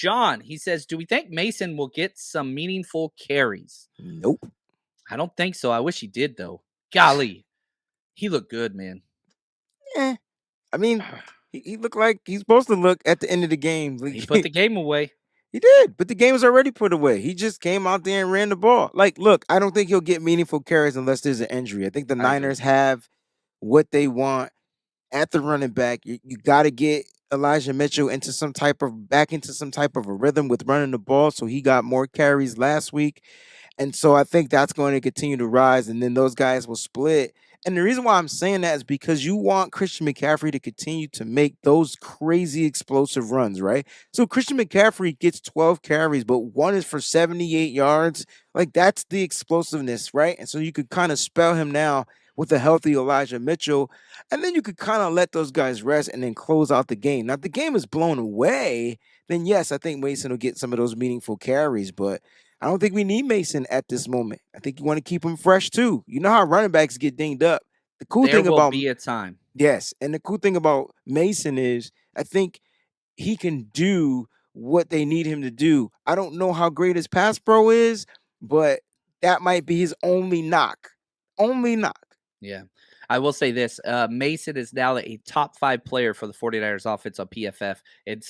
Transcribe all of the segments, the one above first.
Sean, he says, do we think Mason will get some meaningful carries? Nope. I don't think so. I wish he did, though. Golly, he looked good, man. I mean, he looked like he's supposed to look at the end of the game. He put the game away. He did, but the game was already put away. He just came out there and ran the ball. Like, look, I don't think he'll get meaningful carries unless there's an injury. I think the Niners have what they want at the running back. You got to get Elijah Mitchell into some type of a rhythm with running the ball. So he got more carries last week. And so I think that's going to continue to rise, and then those guys will split. And the reason why I'm saying that is because you want Christian McCaffrey to continue to make those crazy explosive runs, right? So Christian McCaffrey gets 12 carries, but one is for 78 yards. Like, that's the explosiveness, right? And so you could kind of spell him now with a healthy Elijah Mitchell, and then you could kind of let those guys rest and then close out the game. Now, if the game is blown away, then yes, I think Mason will get some of those meaningful carries, but I don't think we need Mason at this moment. I think you want to keep him fresh too. You know how running backs get dinged up. The cool thing There will about be a time. Yes, and the cool thing about Mason is I think he can do what they need him to do. I don't know how great his pass pro is, but that might be his only knock. Only knock. Yeah. I will say this. Mason is now a top 5 player for the 49ers offense on PFF in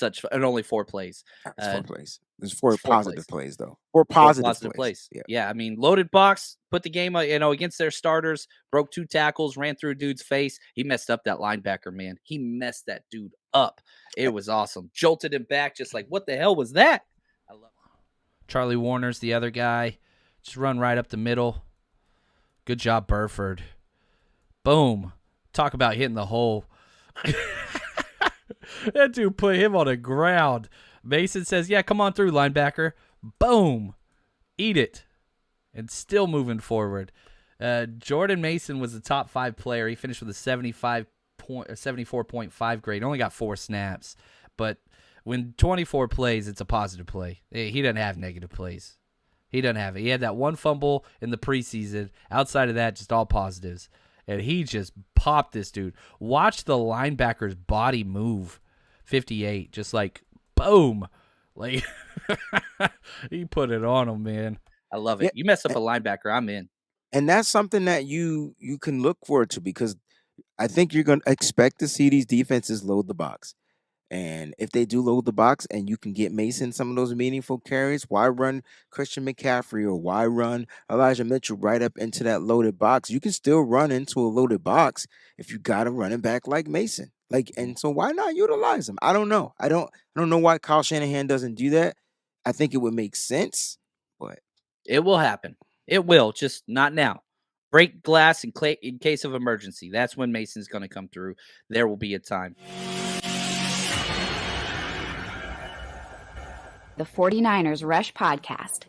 only 4 plays. It's 4 plays. There's 4 positive plays, though. 4 4 positive plays. Yeah. I mean, loaded box, put the game, against their starters, broke 2 tackles, ran through a dude's face. He messed up that linebacker, man. He messed that dude up. It was awesome. Jolted him back, just like, what the hell was that? I love it. Charlie Warner's the other guy. Just run right up the middle. Good job, Burford. Boom. Talk about hitting the hole. That dude put him on the ground. Mason says, yeah, come on through, linebacker. Boom. Eat it. And still moving forward. Jordan Mason was the top 5 player. He finished with a 74.5 grade. Only got 4 snaps. But when 24 plays, it's a positive play. He doesn't have negative plays. He doesn't have it. He had that 1 fumble in the preseason. Outside of that, just all positives. And he just popped this dude. Watch the linebacker's body move. 58, just like, boom. Like, he put it on him, man. I love it. Yeah. You mess up a linebacker, I'm in. And that's something that you can look forward to, because I think you're going to expect to see these defenses load the box. And if they do load the box and you can get Mason some of those meaningful carries, why run Christian McCaffrey or why run Elijah Mitchell right up into that loaded box? You can still run into a loaded box if you got a running back like Mason. And so why not utilize him? I don't know. I don't know why Kyle Shanahan doesn't do that. I think it would make sense, but it will happen. It will, just not now. Break glass in case of emergency. That's when Mason's going to come through. There will be a time. The 49ers Rush Podcast.